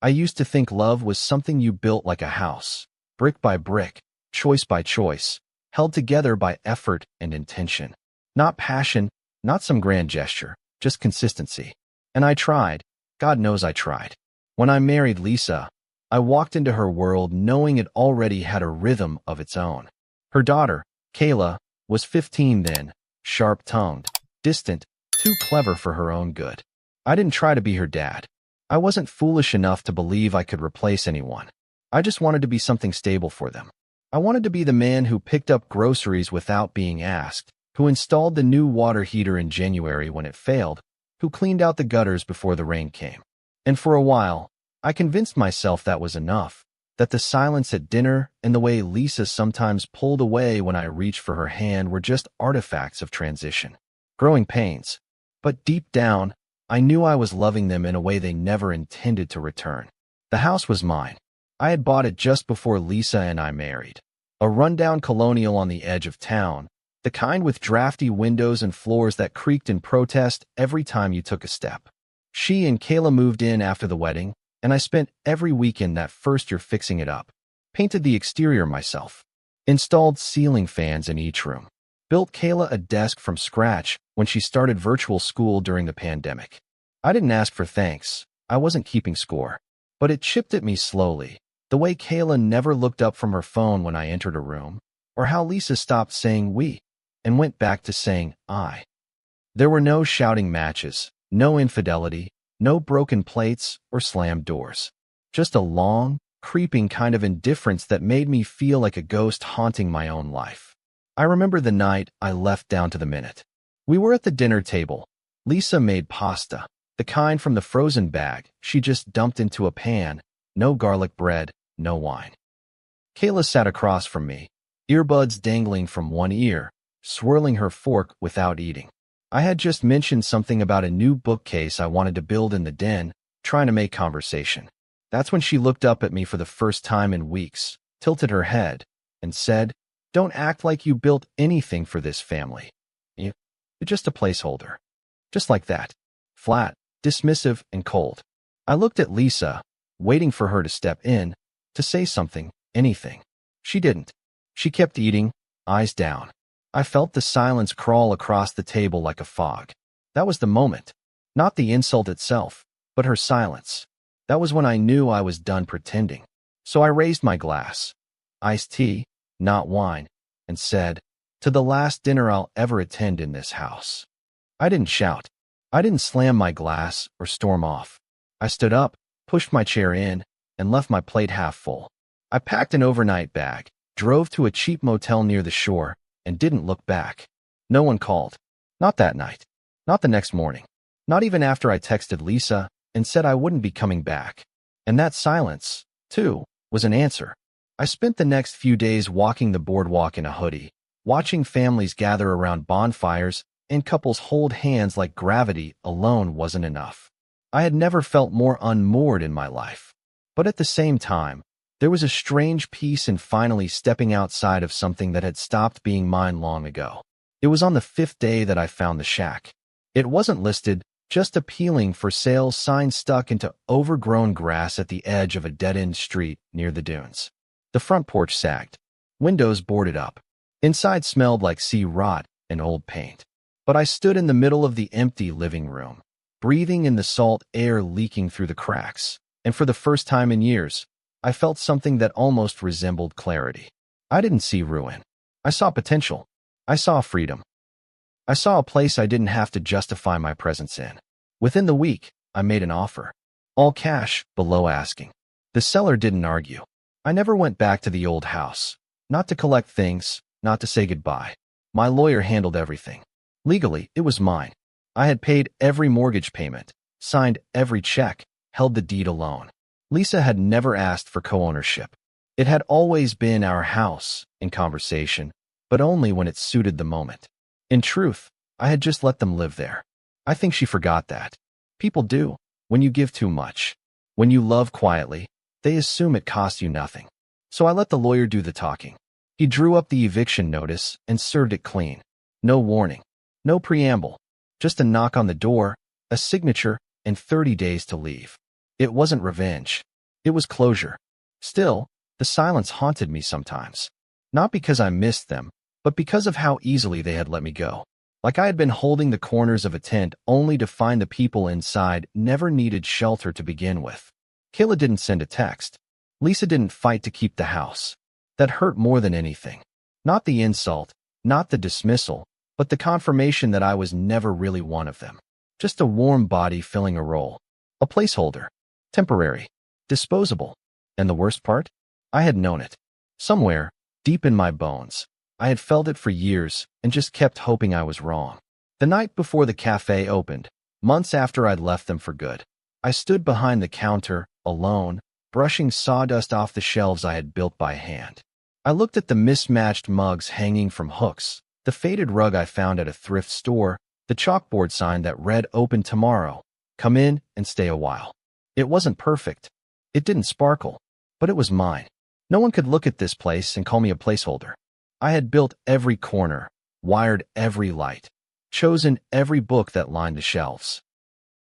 I used to think love was something you built like a house, brick by brick, choice by choice, held together by effort and intention. Not passion, not some grand gesture, just consistency. And I tried. God knows I tried. When I married Lisa, I walked into her world knowing it already had a rhythm of its own. Her daughter, Kayla, was 15 then, sharp-tongued, distant, too clever for her own good. I didn't try to be her dad. I wasn't foolish enough to believe I could replace anyone. I just wanted to be something stable for them. I wanted to be the man who picked up groceries without being asked, who installed the new water heater in January when it failed, who cleaned out the gutters before the rain came. And for a while, I convinced myself that was enough, that the silence at dinner and the way Lisa sometimes pulled away when I reached for her hand were just artifacts of transition, growing pains. But deep down, I knew I was loving them in a way they never intended to return. The house was mine. I had bought it just before Lisa and I married. A rundown colonial on the edge of town, the kind with drafty windows and floors that creaked in protest every time you took a step. She and Kayla moved in after the wedding, and I spent every weekend that first year fixing it up. Painted the exterior myself. Installed ceiling fans in each room. Built Kayla a desk from scratch when she started virtual school during the pandemic. I didn't ask for thanks. I wasn't keeping score. But it chipped at me slowly. The way Kayla never looked up from her phone when I entered a room, or how Lisa stopped saying we and went back to saying I. There were no shouting matches, no infidelity, no broken plates or slammed doors. Just a long, creeping kind of indifference that made me feel like a ghost haunting my own life. I remember the night I left down to the minute. We were at the dinner table. Lisa made pasta, the kind from the frozen bag she just dumped into a pan, no garlic bread, no wine. Kayla sat across from me, earbuds dangling from one ear, swirling her fork without eating. I had just mentioned something about a new bookcase I wanted to build in the den, trying to make conversation. That's when she looked up at me for the first time in weeks, tilted her head, and said, "Don't act like you built anything for this family. You're just a placeholder." Just like that. Flat, dismissive, and cold. I looked at Lisa, waiting for her to step in, to say something, anything. She didn't. She kept eating, eyes down. I felt the silence crawl across the table like a fog. That was the moment. Not the insult itself, but her silence. That was when I knew I was done pretending. So I raised my glass, iced tea, not wine, and said, "To the last dinner I'll ever attend in this house." I didn't shout. I didn't slam my glass or storm off. I stood up, pushed my chair in, and left my plate half full. I packed an overnight bag, drove to a cheap motel near the shore, and didn't look back. No one called. Not that night. Not the next morning. Not even after I texted Lisa and said I wouldn't be coming back. And that silence, too, was an answer. I spent the next few days walking the boardwalk in a hoodie, watching families gather around bonfires and couples hold hands like gravity alone wasn't enough. I had never felt more unmoored in my life. But at the same time, there was a strange peace in finally stepping outside of something that had stopped being mine long ago. It was on the 5th day that I found the shack. It wasn't listed, just appealing for sale sign stuck into overgrown grass at the edge of a dead-end street near the dunes. The front porch sagged. Windows boarded up. Inside smelled like sea rot and old paint. But I stood in the middle of the empty living room, breathing in the salt air leaking through the cracks, and for the first time in years, I felt something that almost resembled clarity. I didn't see ruin. I saw potential. I saw freedom. I saw a place I didn't have to justify my presence in. Within the week, I made an offer. All cash, below asking. The seller didn't argue. I never went back to the old house. Not to collect things, not to say goodbye. My lawyer handled everything. Legally, it was mine. I had paid every mortgage payment, signed every check, held the deed alone. Lisa had never asked for co-ownership. It had always been our house, in conversation, but only when it suited the moment. In truth, I had just let them live there. I think she forgot that. People do, when you give too much. When you love quietly, they assume it costs you nothing. So I let the lawyer do the talking. He drew up the eviction notice and served it clean. No warning. No preamble. Just a knock on the door, a signature, and 30 days to leave. It wasn't revenge. It was closure. Still, the silence haunted me sometimes. Not because I missed them, but because of how easily they had let me go. Like I had been holding the corners of a tent only to find the people inside never needed shelter to begin with. Kayla didn't send a text. Lisa didn't fight to keep the house. That hurt more than anything. Not the insult, not the dismissal, but the confirmation that I was never really one of them. Just a warm body filling a role. A placeholder. Temporary. Disposable. And the worst part? I had known it. Somewhere, deep in my bones. I had felt it for years and just kept hoping I was wrong. The night before the cafe opened, months after I'd left them for good, I stood behind the counter, alone, brushing sawdust off the shelves I had built by hand. I looked at the mismatched mugs hanging from hooks, the faded rug I found at a thrift store, the chalkboard sign that read "Open tomorrow. Come in and stay a while." It wasn't perfect. It didn't sparkle, but it was mine. No one could look at this place and call me a placeholder. I had built every corner, wired every light, chosen every book that lined the shelves.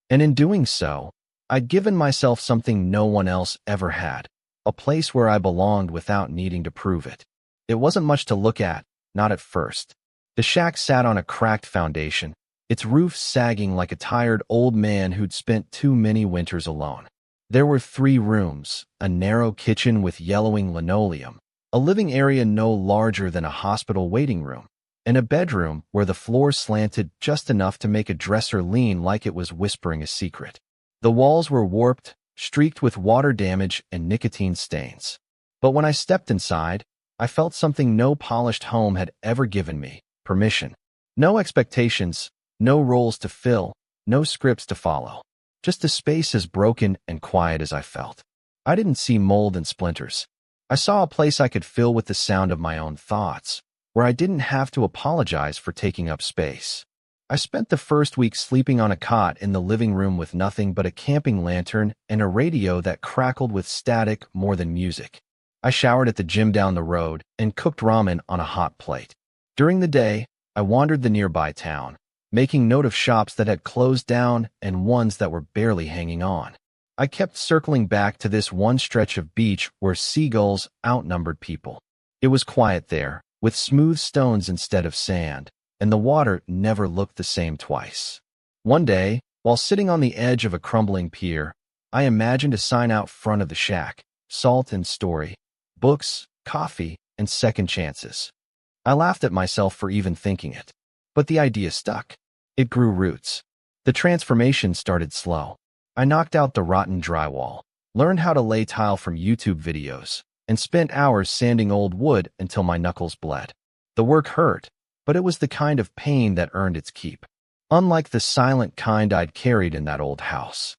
And in doing so, I'd given myself something no one else ever had, a place where I belonged without needing to prove it. It wasn't much to look at, not at first. The shack sat on a cracked foundation, its roof sagging like a tired old man who'd spent too many winters alone. There were 3 rooms, a narrow kitchen with yellowing linoleum, a living area no larger than a hospital waiting room, and a bedroom where the floor slanted just enough to make a dresser lean like it was whispering a secret. The walls were warped, streaked with water damage and nicotine stains. But when I stepped inside, I felt something no polished home had ever given me: permission. No expectations, no roles to fill, no scripts to follow. Just a space as broken and quiet as I felt. I didn't see mold and splinters. I saw a place I could fill with the sound of my own thoughts, where I didn't have to apologize for taking up space. I spent the first week sleeping on a cot in the living room with nothing but a camping lantern and a radio that crackled with static more than music. I showered at the gym down the road and cooked ramen on a hot plate. During the day, I wandered the nearby town, making note of shops that had closed down and ones that were barely hanging on. I kept circling back to this one stretch of beach where seagulls outnumbered people. It was quiet there, with smooth stones instead of sand, and the water never looked the same twice. One day, while sitting on the edge of a crumbling pier, I imagined a sign out front of the shack: salt and story, books, coffee, and second chances. I laughed at myself for even thinking it. But the idea stuck. It grew roots. The transformation started slow. I knocked out the rotten drywall, learned how to lay tile from YouTube videos, and spent hours sanding old wood until my knuckles bled. The work hurt, but it was the kind of pain that earned its keep. Unlike the silent kind I'd carried in that old house.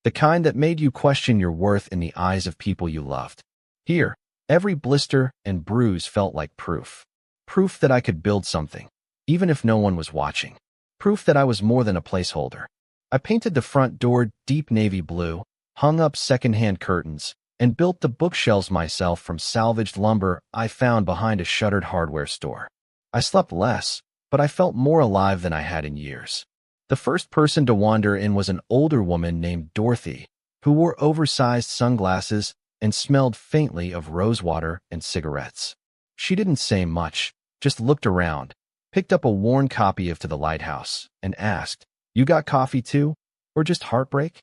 The kind that made you question your worth in the eyes of people you loved. Here, every blister and bruise felt like proof. Proof that I could build something, even if no one was watching. Proof that I was more than a placeholder. I painted the front door deep navy blue, hung up secondhand curtains, and built the bookshelves myself from salvaged lumber I found behind a shuttered hardware store. I slept less, but I felt more alive than I had in years. The first person to wander in was an older woman named Dorothy, who wore oversized sunglasses and smelled faintly of rosewater and cigarettes. She didn't say much, just looked around, picked up a worn copy of To the Lighthouse, and asked, "You got coffee too? Or just heartbreak?"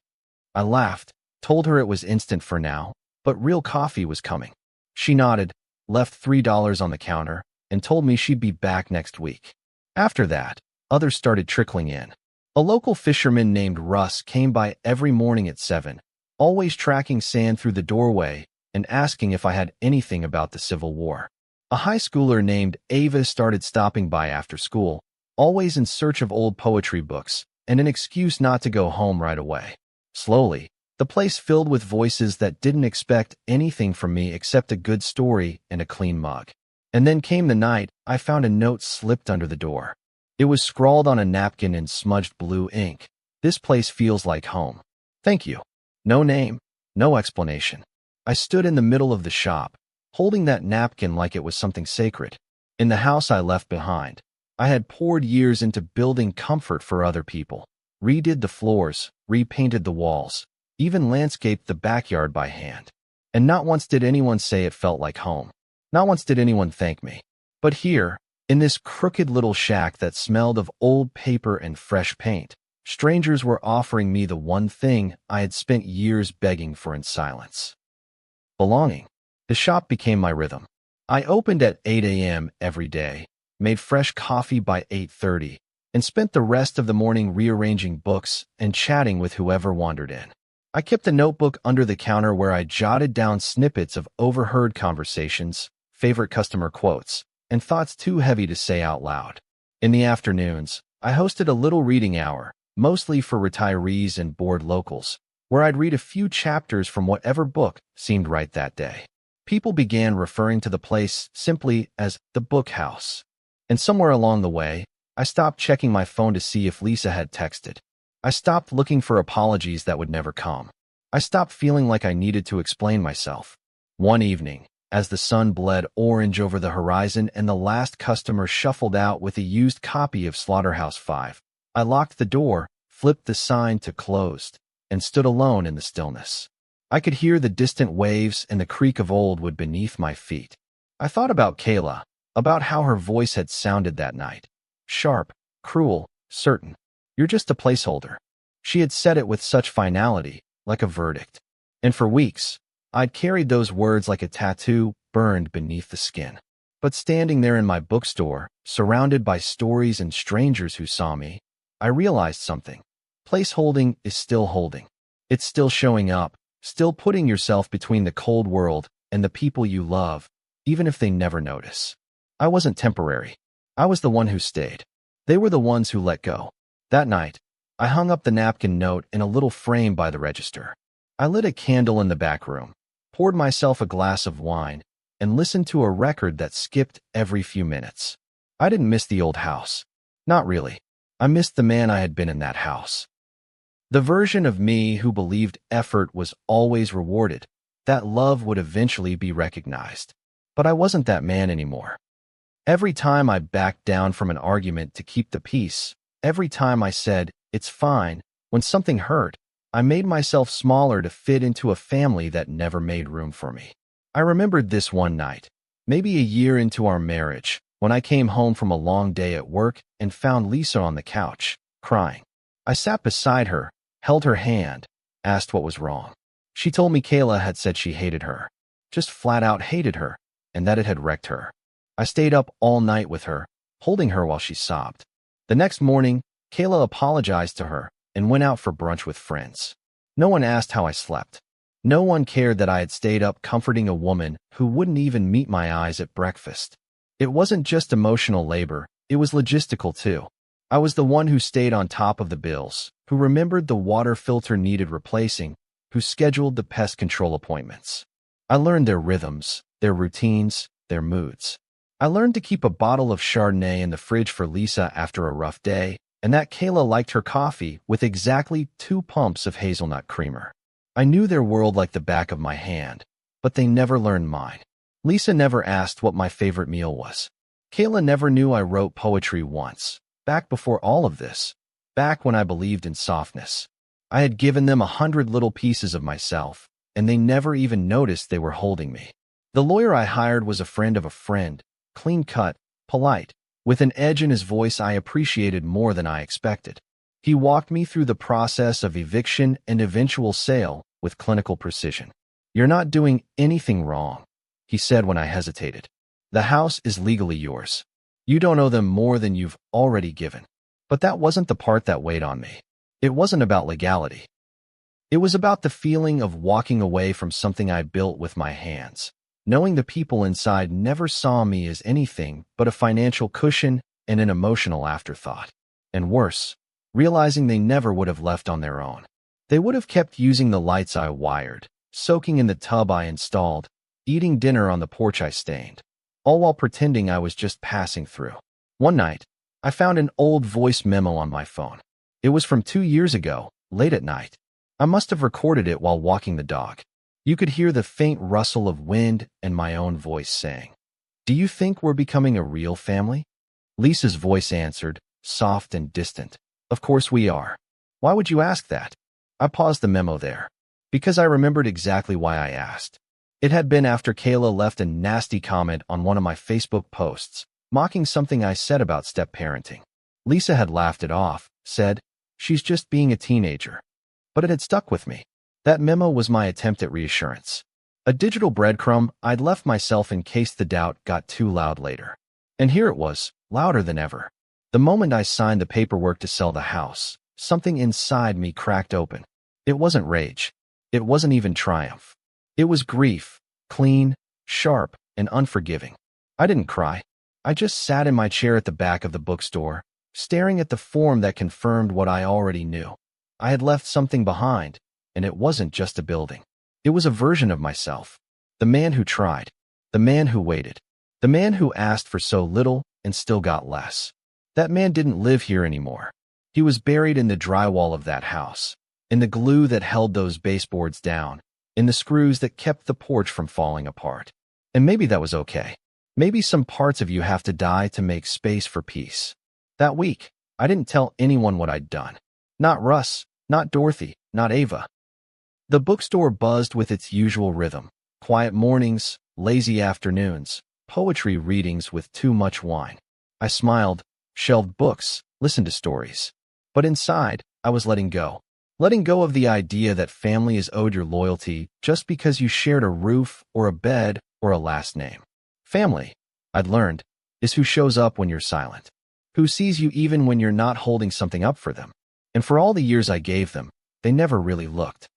I laughed, told her it was instant for now, but real coffee was coming. She nodded, left $3 on the counter, and told me she'd be back next week. After that, others started trickling in. A local fisherman named Russ came by every morning at 7, always tracking sand through the doorway and asking if I had anything about the Civil War. A high schooler named Ava started stopping by after school, always in search of old poetry books and an excuse not to go home right away. Slowly, the place filled with voices that didn't expect anything from me except a good story and a clean mug. And then came the night I found a note slipped under the door. It was scrawled on a napkin in smudged blue ink. "This place feels like home. Thank you." No name, no explanation. I stood in the middle of the shop, holding that napkin like it was something sacred. In the house I left behind, I had poured years into building comfort for other people, redid the floors, repainted the walls, even landscaped the backyard by hand. And not once did anyone say it felt like home. Not once did anyone thank me. But here, in this crooked little shack that smelled of old paper and fresh paint, strangers were offering me the one thing I had spent years begging for in silence. Belonging. The shop became my rhythm. I opened at 8 a.m. every day, made fresh coffee by 8:30, and spent the rest of the morning rearranging books and chatting with whoever wandered in. I kept a notebook under the counter where I jotted down snippets of overheard conversations, favorite customer quotes, and thoughts too heavy to say out loud. In the afternoons, I hosted a little reading hour, mostly for retirees and bored locals, where I'd read a few chapters from whatever book seemed right that day. People began referring to the place simply as the book house. And somewhere along the way, I stopped checking my phone to see if Lisa had texted. I stopped looking for apologies that would never come. I stopped feeling like I needed to explain myself. One evening, as the sun bled orange over the horizon and the last customer shuffled out with a used copy of Slaughterhouse-Five, I locked the door, flipped the sign to closed, and stood alone in the stillness. I could hear the distant waves and the creak of old wood beneath my feet. I thought about Kayla, about how her voice had sounded that night. Sharp, cruel, certain. You're just a placeholder. She had said it with such finality, like a verdict. And for weeks, I'd carried those words like a tattoo burned beneath the skin. But standing there in my bookstore, surrounded by stories and strangers who saw me, I realized something. Placeholding is still holding. It's still showing up, still putting yourself between the cold world and the people you love, even if they never notice. I wasn't temporary. I was the one who stayed. They were the ones who let go. That night, I hung up the napkin note in a little frame by the register. I lit a candle in the back room, poured myself a glass of wine, and listened to a record that skipped every few minutes. I didn't miss the old house. Not really. I missed the man I had been in that house. The version of me who believed effort was always rewarded, that love would eventually be recognized. But I wasn't that man anymore. Every time I backed down from an argument to keep the peace, every time I said, "It's fine," when something hurt, I made myself smaller to fit into a family that never made room for me. I remembered this one night, maybe a year into our marriage, when I came home from a long day at work and found Lisa on the couch, crying. I sat beside her, held her hand, asked what was wrong. She told me Kayla had said she hated her, just flat out hated her, and that it had wrecked her. I stayed up all night with her, holding her while she sobbed. The next morning, Kayla apologized to her and went out for brunch with friends. No one asked how I slept. No one cared that I had stayed up comforting a woman who wouldn't even meet my eyes at breakfast. It wasn't just emotional labor, it was logistical too. I was the one who stayed on top of the bills, who remembered the water filter needed replacing, who scheduled the pest control appointments. I learned their rhythms, their routines, their moods. I learned to keep a bottle of Chardonnay in the fridge for Lisa after a rough day, and that Kayla liked her coffee with exactly 2 pumps of hazelnut creamer. I knew their world like the back of my hand, but they never learned mine. Lisa never asked what my favorite meal was. Kayla never knew I wrote poetry once, back before all of this, back when I believed in softness. I had given them 100 little pieces of myself, and they never even noticed they were holding me. The lawyer I hired was a friend of a friend, clean-cut, polite, with an edge in his voice I appreciated more than I expected. He walked me through the process of eviction and eventual sale with clinical precision. "You're not doing anything wrong," he said when I hesitated. "The house is legally yours. You don't owe them more than you've already given." But that wasn't the part that weighed on me. It wasn't about legality. It was about the feeling of walking away from something I built with my hands, knowing the people inside never saw me as anything but a financial cushion and an emotional afterthought. And worse, realizing they never would have left on their own. They would have kept using the lights I wired, soaking in the tub I installed, eating dinner on the porch I stained, all while pretending I was just passing through. One night, I found an old voice memo on my phone. It was from 2 years ago, late at night. I must have recorded it while walking the dog. You could hear the faint rustle of wind and my own voice saying, "Do you think we're becoming a real family?" Lisa's voice answered, soft and distant, "Of course we are. Why would you ask that?" I paused the memo there. Because I remembered exactly why I asked. It had been after Kayla left a nasty comment on one of my Facebook posts, mocking something I said about step-parenting. Lisa had laughed it off, said, "She's just being a teenager." But it had stuck with me. That memo was my attempt at reassurance. A digital breadcrumb I'd left myself in case the doubt got too loud later. And here it was, louder than ever. The moment I signed the paperwork to sell the house, something inside me cracked open. It wasn't rage. It wasn't even triumph. It was grief, clean, sharp, and unforgiving. I didn't cry. I just sat in my chair at the back of the bookstore, staring at the form that confirmed what I already knew. I had left something behind, and it wasn't just a building. It was a version of myself. The man who tried. The man who waited. The man who asked for so little and still got less. That man didn't live here anymore. He was buried in the drywall of that house, in the glue that held those baseboards down, in the screws that kept the porch from falling apart. And maybe that was okay. Maybe some parts of you have to die to make space for peace. That week, I didn't tell anyone what I'd done. Not Russ, not Dorothy, not Ava. The bookstore buzzed with its usual rhythm. Quiet mornings, lazy afternoons, poetry readings with too much wine. I smiled, shelved books, listened to stories. But inside, I was letting go. Letting go of the idea that family is owed your loyalty just because you shared a roof or a bed or a last name. Family, I'd learned, is who shows up when you're silent. Who sees you even when you're not holding something up for them. And for all the years I gave them, they never really looked.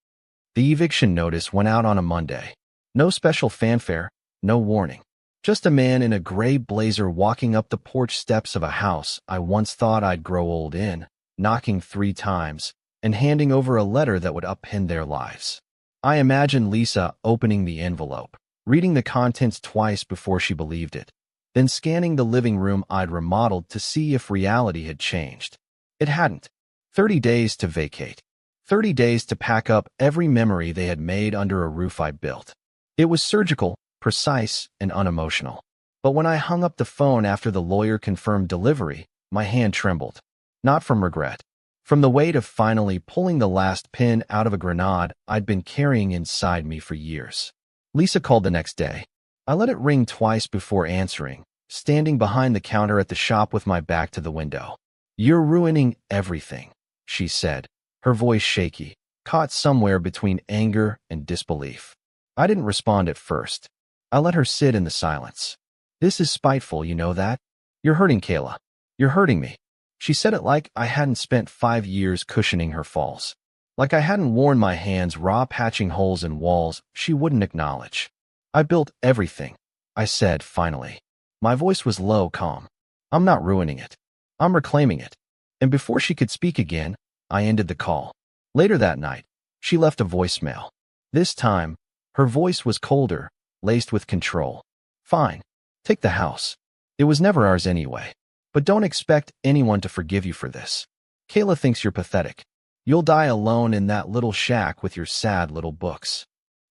The eviction notice went out on a Monday. No special fanfare, no warning. Just a man in a gray blazer walking up the porch steps of a house I once thought I'd grow old in, knocking 3 times, and handing over a letter that would upend their lives. I imagined Lisa opening the envelope, reading the contents twice before she believed it, then scanning the living room I'd remodeled to see if reality had changed. It hadn't. 30 days to vacate. 30 days to pack up every memory they had made under a roof I built. It was surgical, precise, and unemotional. But when I hung up the phone after the lawyer confirmed delivery, my hand trembled. Not from regret. From the weight of finally pulling the last pin out of a grenade I'd been carrying inside me for years. Lisa called the next day. I let it ring twice before answering, standing behind the counter at the shop with my back to the window. "You're ruining everything," she said, her voice shaky, caught somewhere between anger and disbelief. I didn't respond at first. I let her sit in the silence. "This is spiteful, you know that? You're hurting Kayla. You're hurting me." She said it like I hadn't spent 5 years cushioning her falls. Like I hadn't worn my hands raw patching holes in walls she wouldn't acknowledge. "I built everything," I said finally. My voice was low, calm. "I'm not ruining it. I'm reclaiming it." And before she could speak again, I ended the call. Later that night, she left a voicemail. This time, her voice was colder, laced with control. "Fine. Take the house. It was never ours anyway. But don't expect anyone to forgive you for this. Kayla thinks you're pathetic. You'll die alone in that little shack with your sad little books."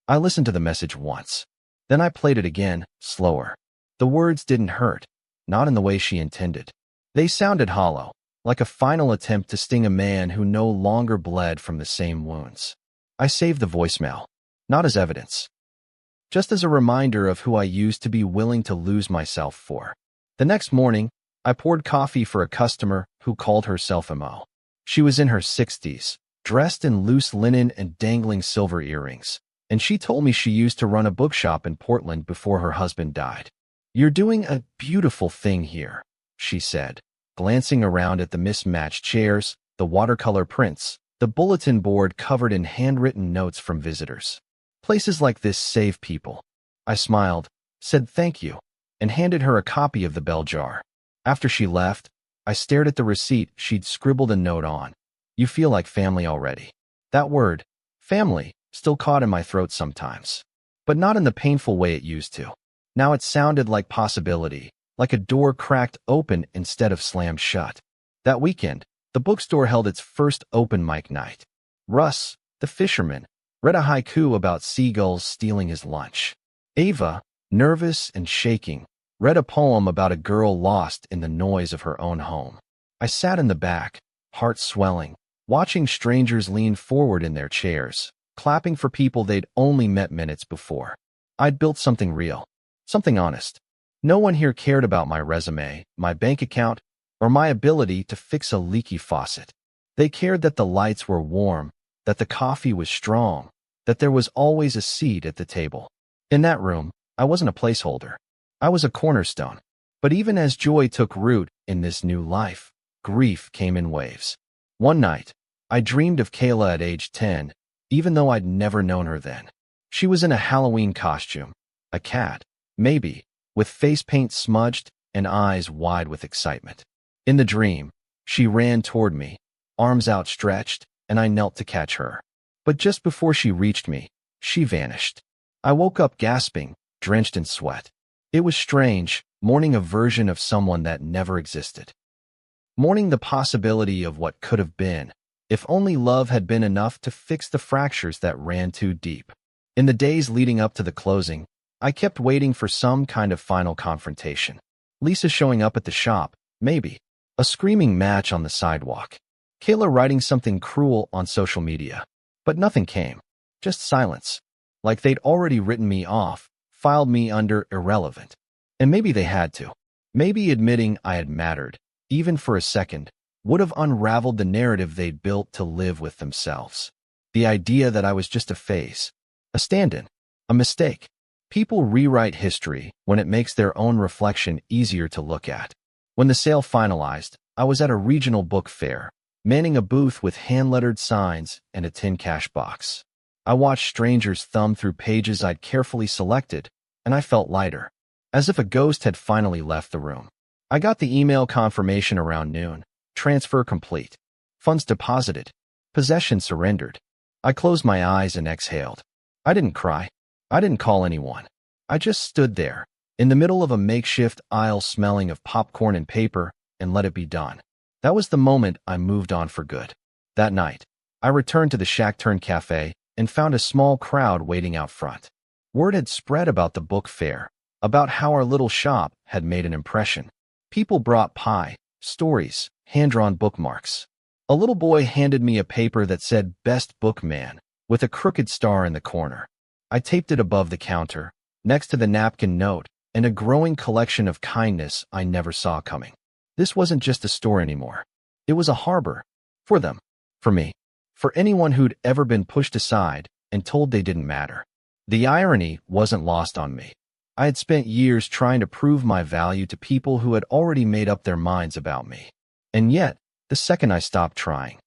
I listened to the message once. Then I played it again, slower. The words didn't hurt, not in the way she intended. They sounded hollow, like a final attempt to sting a man who no longer bled from the same wounds. I saved the voicemail, not as evidence, just as a reminder of who I used to be willing to lose myself for. The next morning, I poured coffee for a customer who called herself Mo. She was in her 60s, dressed in loose linen and dangling silver earrings, and she told me she used to run a bookshop in Portland before her husband died. "You're doing a beautiful thing here," she said, glancing around at the mismatched chairs, the watercolor prints, the bulletin board covered in handwritten notes from visitors. "Places like this save people." I smiled, said thank you, and handed her a copy of the bell jar. After she left, I stared at the receipt she'd scribbled a note on. "You feel like family already." That word, family, still caught in my throat sometimes. But not in the painful way it used to. Now it sounded like possibility, like a door cracked open instead of slammed shut. That weekend, the bookstore held its first open mic night. Russ, the fisherman, read a haiku about seagulls stealing his lunch. Ava, nervous and shaking, read a poem about a girl lost in the noise of her own home. I sat in the back, heart swelling, watching strangers lean forward in their chairs, clapping for people they'd only met minutes before. I'd built something real, something honest. No one here cared about my resume, my bank account, or my ability to fix a leaky faucet. They cared that the lights were warm, that the coffee was strong, that there was always a seat at the table. In that room, I wasn't a placeholder. I was a cornerstone. But even as joy took root in this new life, grief came in waves. One night, I dreamed of Kayla at age 10, even though I'd never known her then. She was in a Halloween costume, a cat, maybe, with face paint smudged and eyes wide with excitement. In the dream, she ran toward me, arms outstretched, and I knelt to catch her. But just before she reached me, she vanished. I woke up gasping, drenched in sweat. It was strange, mourning a version of someone that never existed. Mourning the possibility of what could have been, if only love had been enough to fix the fractures that ran too deep. In the days leading up to the closing, I kept waiting for some kind of final confrontation. Lisa showing up at the shop, maybe. A screaming match on the sidewalk. Kayla writing something cruel on social media. But nothing came. Just silence. Like they'd already written me off, filed me under irrelevant. And maybe they had to. Maybe admitting I had mattered, even for a second, would have unraveled the narrative they'd built to live with themselves. The idea that I was just a phase, a stand-in, a mistake. People rewrite history when it makes their own reflection easier to look at. When the sale finalized, I was at a regional book fair, manning a booth with hand-lettered signs and a tin cash box. I watched strangers thumb through pages I'd carefully selected, and I felt lighter, as if a ghost had finally left the room. I got the email confirmation around noon. Transfer complete. Funds deposited. Possession surrendered. I closed my eyes and exhaled. I didn't cry. I didn't call anyone. I just stood there, in the middle of a makeshift aisle smelling of popcorn and paper, and let it be done. That was the moment I moved on for good. That night, I returned to the Shack-Turn Cafe and found a small crowd waiting out front. Word had spread about the book fair, about how our little shop had made an impression. People brought pie, stories, hand-drawn bookmarks. A little boy handed me a paper that said Best Bookman, with a crooked star in the corner. I taped it above the counter, next to the napkin note, and a growing collection of kindness I never saw coming. This wasn't just a store anymore. It was a harbor. For them. For me. For anyone who'd ever been pushed aside and told they didn't matter. The irony wasn't lost on me. I had spent years trying to prove my value to people who had already made up their minds about me. And yet, the second I stopped trying,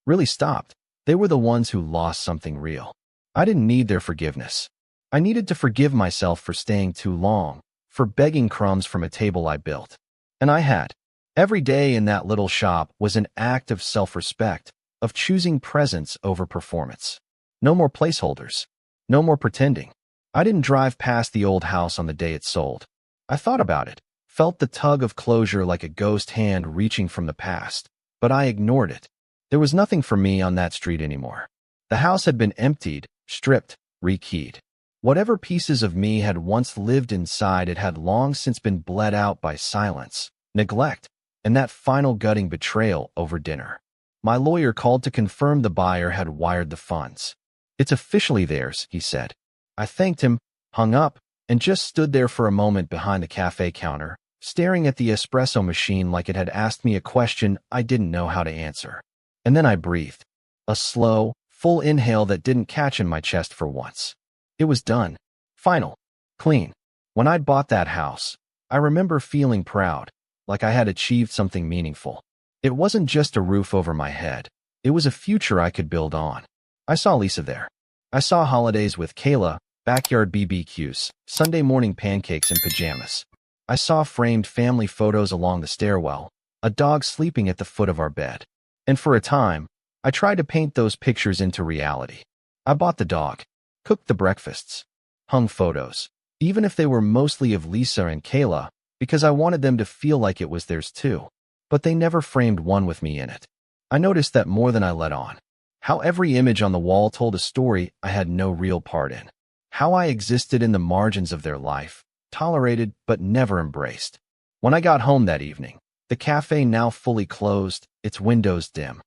really stopped, they were the ones who lost something real. I didn't need their forgiveness. I needed to forgive myself for staying too long, for begging crumbs from a table I built. And I had. Every day in that little shop was an act of self-respect, of choosing presence over performance. No more placeholders. No more pretending. I didn't drive past the old house on the day it sold. I thought about it, felt the tug of closure like a ghost hand reaching from the past, but I ignored it. There was nothing for me on that street anymore. The house had been emptied, stripped, rekeyed. Whatever pieces of me had once lived inside it had long since been bled out by silence, neglect, and that final gutting betrayal over dinner. My lawyer called to confirm the buyer had wired the funds. It's officially theirs, he said. I thanked him, hung up, and just stood there for a moment behind the cafe counter, staring at the espresso machine like it had asked me a question I didn't know how to answer. And then I breathed. A slow, full inhale that didn't catch in my chest for once. It was done. Final. Clean. When I'd bought that house, I remember feeling proud, like I had achieved something meaningful. It wasn't just a roof over my head. It was a future I could build on. I saw Lisa there. I saw holidays with Kayla, backyard BBQs, Sunday morning pancakes in pajamas. I saw framed family photos along the stairwell, a dog sleeping at the foot of our bed. And for a time, I tried to paint those pictures into reality. I bought the dog, cooked the breakfasts, hung photos, even if they were mostly of Lisa and Kayla, because I wanted them to feel like it was theirs too. But they never framed one with me in it. I noticed that more than I let on. How every image on the wall told a story I had no real part in. How I existed in the margins of their life, tolerated but never embraced. When I got home that evening, the cafe now fully closed, its windows dim,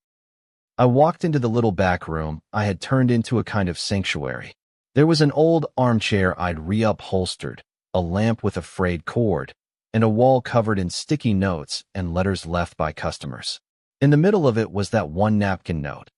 I walked into the little back room I had turned into a kind of sanctuary. There was an old armchair I'd reupholstered, a lamp with a frayed cord, and a wall covered in sticky notes and letters left by customers. In the middle of it was that one napkin note.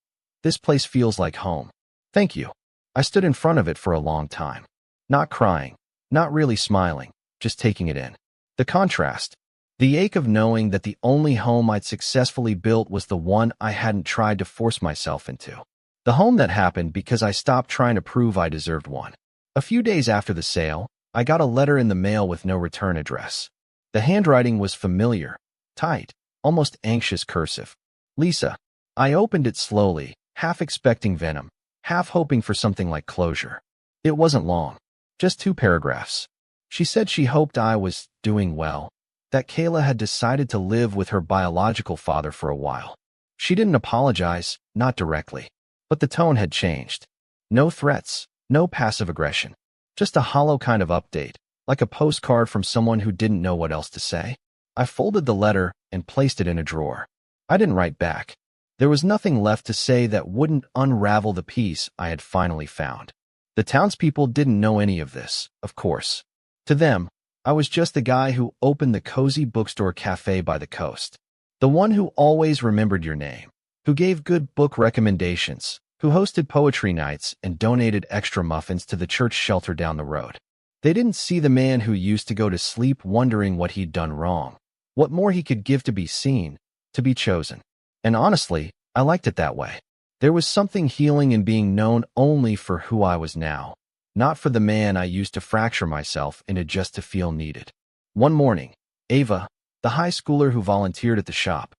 "This place feels like home. Thank you." I stood in front of it for a long time. Not crying, not really smiling, just taking it in. The contrast. The ache of knowing that the only home I'd successfully built was the one I hadn't tried to force myself into. The home that happened because I stopped trying to prove I deserved one. A few days after the sale, I got a letter in the mail with no return address. The handwriting was familiar, tight, almost anxious cursive. "Lisa." I opened it slowly, half expecting venom, half hoping for something like closure. It wasn't long, just 2 paragraphs. She said she hoped I was doing well, that Kayla had decided to live with her biological father for a while. She didn't apologize, not directly, but the tone had changed. No threats, no passive aggression, just a hollow kind of update, like a postcard from someone who didn't know what else to say. I folded the letter and placed it in a drawer. I didn't write back. There was nothing left to say that wouldn't unravel the peace I had finally found. The townspeople didn't know any of this, of course. To them, I was just the guy who opened the cozy bookstore cafe by the coast. The one who always remembered your name, who gave good book recommendations, who hosted poetry nights and donated extra muffins to the church shelter down the road. They didn't see the man who used to go to sleep wondering what he'd done wrong, what more he could give to be seen, to be chosen. And honestly, I liked it that way. There was something healing in being known only for who I was now, not for the man I used to fracture myself into just to feel needed. One morning, Ava, the high schooler who volunteered at the shop,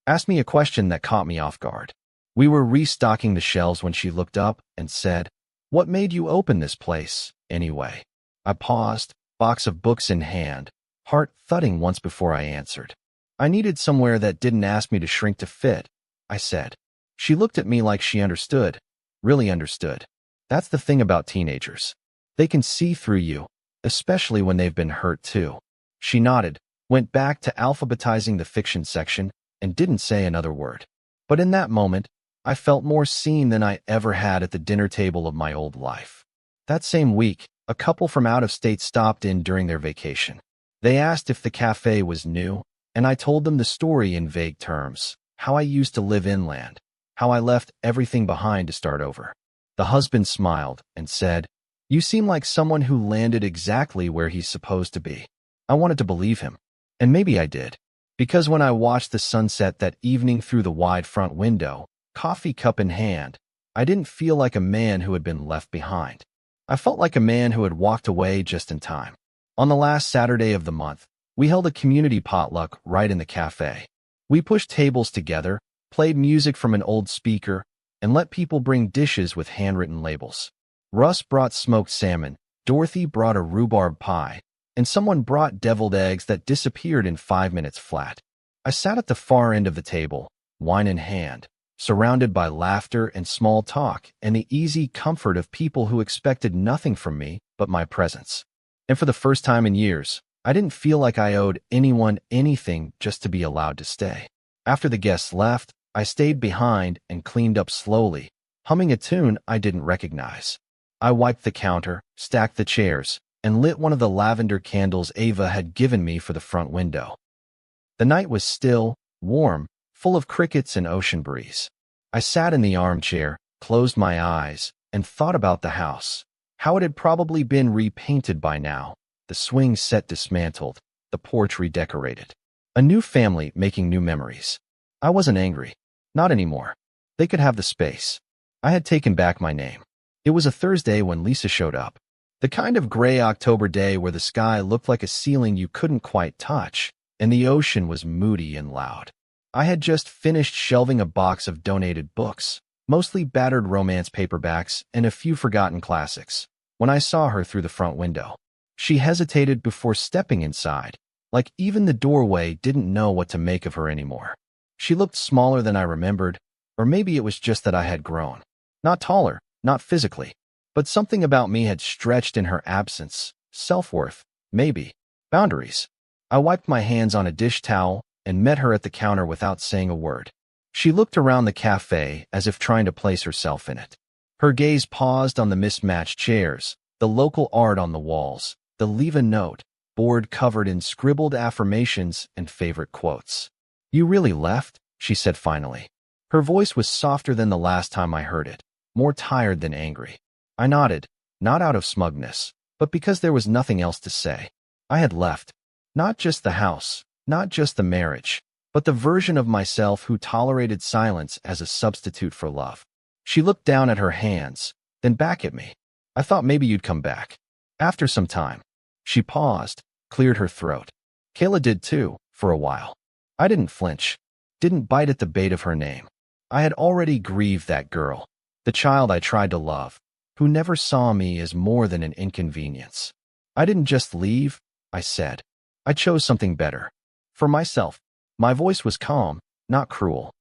asked me a question that caught me off guard. We were restocking the shelves when she looked up and said, "What made you open this place, anyway?" I paused, box of books in hand, heart thudding once before I answered. "I needed somewhere that didn't ask me to shrink to fit," I said. She looked at me like she understood, really understood. That's the thing about teenagers. They can see through you, especially when they've been hurt too. She nodded, went back to alphabetizing the fiction section, and didn't say another word. But in that moment, I felt more seen than I ever had at the dinner table of my old life. That same week, a couple from out of state stopped in during their vacation. They asked if the cafe was new, and I told them the story in vague terms, how I used to live inland, how I left everything behind to start over. The husband smiled and said, "You seem like someone who landed exactly where he's supposed to be." I wanted to believe him, and maybe I did, because when I watched the sunset that evening through the wide front window, coffee cup in hand, I didn't feel like a man who had been left behind. I felt like a man who had walked away just in time. On the last Saturday of the month, we held a community potluck right in the cafe. We pushed tables together, played music from an old speaker, and let people bring dishes with handwritten labels. Russ brought smoked salmon, Dorothy brought a rhubarb pie, and someone brought deviled eggs that disappeared in 5 minutes flat. I sat at the far end of the table, wine in hand, surrounded by laughter and small talk and the easy comfort of people who expected nothing from me but my presence. And for the first time in years, I didn't feel like I owed anyone anything just to be allowed to stay. After the guests left, I stayed behind and cleaned up slowly, humming a tune I didn't recognize. I wiped the counter, stacked the chairs, and lit one of the lavender candles Ava had given me for the front window. The night was still, warm, full of crickets and ocean breeze. I sat in the armchair, closed my eyes, and thought about the house, how it had probably been repainted by now, the swing set dismantled, the porch redecorated. A new family making new memories. I wasn't angry. Not anymore. They could have the space. I had taken back my name. It was a Thursday when Lisa showed up. The kind of gray October day where the sky looked like a ceiling you couldn't quite touch, and the ocean was moody and loud. I had just finished shelving a box of donated books, mostly battered romance paperbacks and a few forgotten classics, when I saw her through the front window. She hesitated before stepping inside, like even the doorway didn't know what to make of her anymore. She looked smaller than I remembered, or maybe it was just that I had grown. Not taller, not physically, but something about me had stretched in her absence. Self-worth, maybe. Boundaries. I wiped my hands on a dish towel and met her at the counter without saying a word. She looked around the cafe as if trying to place herself in it. Her gaze paused on the mismatched chairs, the local art on the walls, the leave a note, board covered in scribbled affirmations and favorite quotes. "You really left?" she said finally. Her voice was softer than the last time I heard it, more tired than angry. I nodded, not out of smugness, but because there was nothing else to say. I had left. Not just the house, not just the marriage, but the version of myself who tolerated silence as a substitute for love. She looked down at her hands, then back at me. "I thought maybe you'd come back. After some time." She paused, cleared her throat. Kayla did too, for a while. I didn't flinch, didn't bite at the bait of her name. I had already grieved that girl, the child I tried to love, who never saw me as more than an inconvenience. "I didn't just leave," I said. "I chose something better. For myself." My voice was calm, not cruel.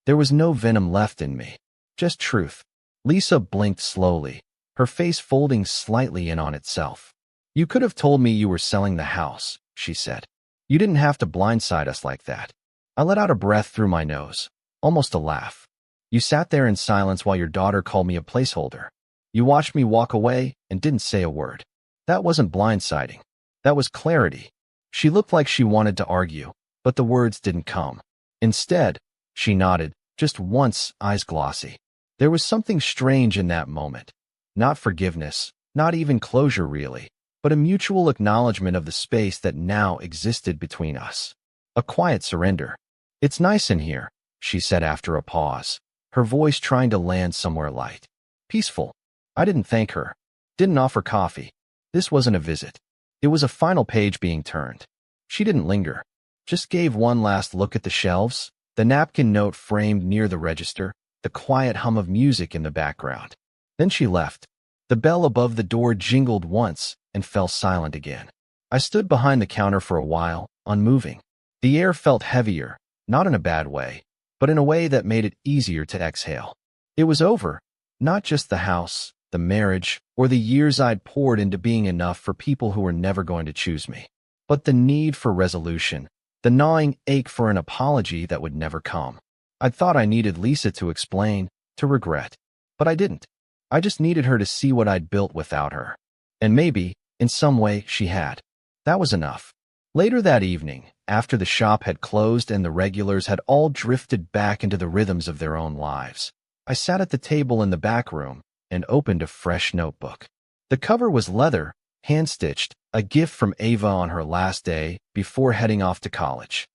There was no venom left in me, just truth. Lisa blinked slowly, her face folding slightly in on itself. "You could have told me you were selling the house," she said. "You didn't have to blindside us like that." I let out a breath through my nose, almost a laugh. "You sat there in silence while your daughter called me a placeholder. You watched me walk away and didn't say a word. That wasn't blindsiding. That was clarity." She looked like she wanted to argue, but the words didn't come. Instead, she nodded, just once, eyes glossy. There was something strange in that moment. Not forgiveness, not even closure really, but a mutual acknowledgement of the space that now existed between us. A quiet surrender. "It's nice in here," she said after a pause, her voice trying to land somewhere light. "Peaceful." I didn't thank her, didn't offer coffee. This wasn't a visit. It was a final page being turned. She didn't linger, just gave one last look at the shelves, the napkin note framed near the register, the quiet hum of music in the background. Then she left. The bell above the door jingled once and fell silent again. I stood behind the counter for a while, unmoving. The air felt heavier, not in a bad way, but in a way that made it easier to exhale. It was over, not just the house, the marriage, or the years I'd poured into being enough for people who were never going to choose me, but the need for resolution, the gnawing ache for an apology that would never come. I'd thought I needed Lisa to explain, to regret, but I didn't. I just needed her to see what I'd built without her. And maybe, in some way, she had. That was enough. Later that evening, after the shop had closed and the regulars had all drifted back into the rhythms of their own lives, I sat at the table in the back room and opened a fresh notebook. The cover was leather, hand-stitched, a gift from Ava on her last day before heading off to college.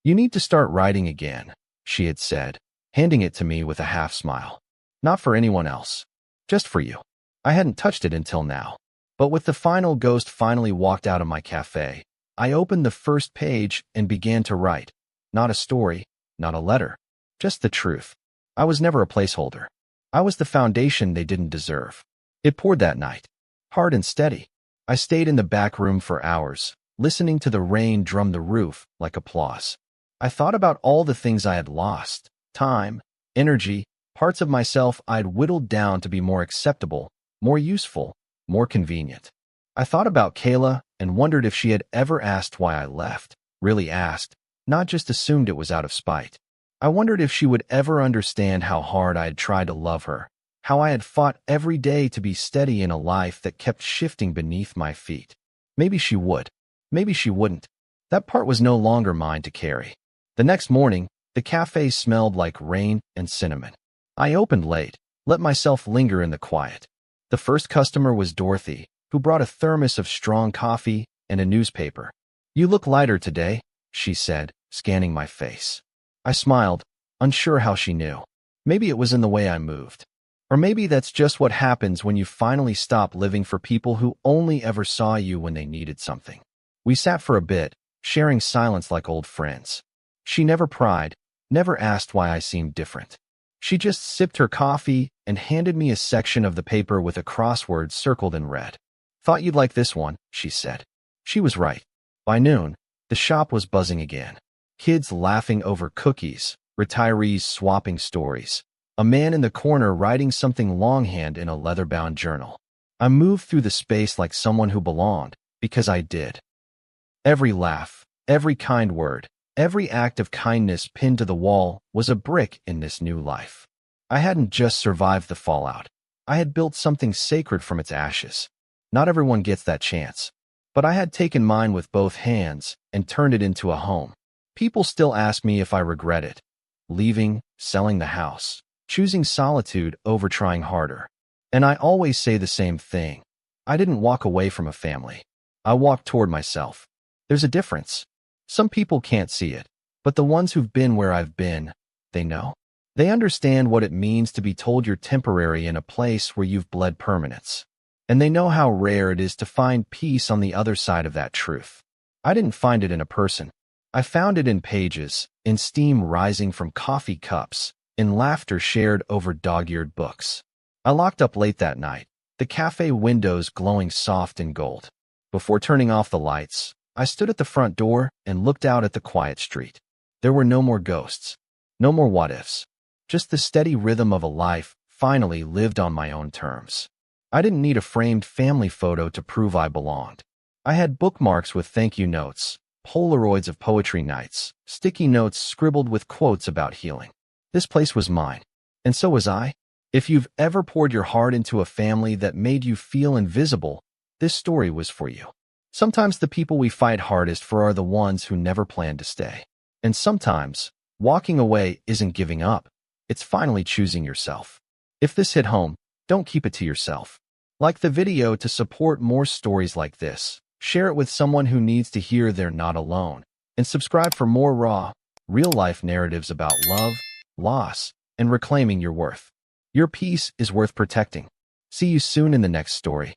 "You need to start writing again," she had said, handing it to me with a half-smile. "Not for anyone else. Just for you." I hadn't touched it until now. But with the final ghost finally walked out of my cafe, I opened the first page and began to write. Not a story, not a letter, just the truth. I was never a placeholder. I was the foundation they didn't deserve. It poured that night, hard and steady. I stayed in the back room for hours, listening to the rain drum the roof like applause. I thought about all the things I had lost, time, energy, parts of myself I'd whittled down to be more acceptable, more useful, more convenient. I thought about Kayla and wondered if she had ever asked why I left, really asked, not just assumed it was out of spite. I wondered if she would ever understand how hard I had tried to love her, how I had fought every day to be steady in a life that kept shifting beneath my feet. Maybe she would. Maybe she wouldn't. That part was no longer mine to carry. The next morning, the cafe smelled like rain and cinnamon. I opened late, let myself linger in the quiet. The first customer was Dorothy, who brought a thermos of strong coffee and a newspaper. "You look lighter today," she said, scanning my face. I smiled, unsure how she knew. Maybe it was in the way I moved. Or maybe that's just what happens when you finally stop living for people who only ever saw you when they needed something. We sat for a bit, sharing silence like old friends. She never pried, never asked why I seemed different. She just sipped her coffee and handed me a section of the paper with a crossword circled in red. "Thought you'd like this one," she said. She was right. By noon, the shop was buzzing again. Kids laughing over cookies, retirees swapping stories, a man in the corner writing something longhand in a leather-bound journal. I moved through the space like someone who belonged, because I did. Every laugh, every kind word, Every act of kindness pinned to the wall was a brick in this new life. I hadn't just survived the fallout. I had built something sacred from its ashes. Not everyone gets that chance. But I had taken mine with both hands and turned it into a home. People still ask me if I regret it. Leaving, selling the house, choosing solitude over trying harder. And I always say the same thing. I didn't walk away from a family. I walked toward myself. There's a difference. Some people can't see it, but the ones who've been where I've been, they know. They understand what it means to be told you're temporary in a place where you've bled permanence. And they know how rare it is to find peace on the other side of that truth. I didn't find it in a person. I found it in pages, in steam rising from coffee cups, in laughter shared over dog-eared books. I locked up late that night, the cafe windows glowing soft in gold. Before turning off the lights, I stood at the front door and looked out at the quiet street. There were no more ghosts, no more what-ifs, just the steady rhythm of a life finally lived on my own terms. I didn't need a framed family photo to prove I belonged. I had bookmarks with thank you notes, Polaroids of poetry nights, sticky notes scribbled with quotes about healing. This place was mine, and so was I. If you've ever poured your heart into a family that made you feel invisible, this story was for you. Sometimes the people we fight hardest for are the ones who never planned to stay. And sometimes, walking away isn't giving up. It's finally choosing yourself. If this hit home, don't keep it to yourself. Like the video to support more stories like this. Share it with someone who needs to hear they're not alone. And subscribe for more raw, real-life narratives about love, loss, and reclaiming your worth. Your peace is worth protecting. See you soon in the next story.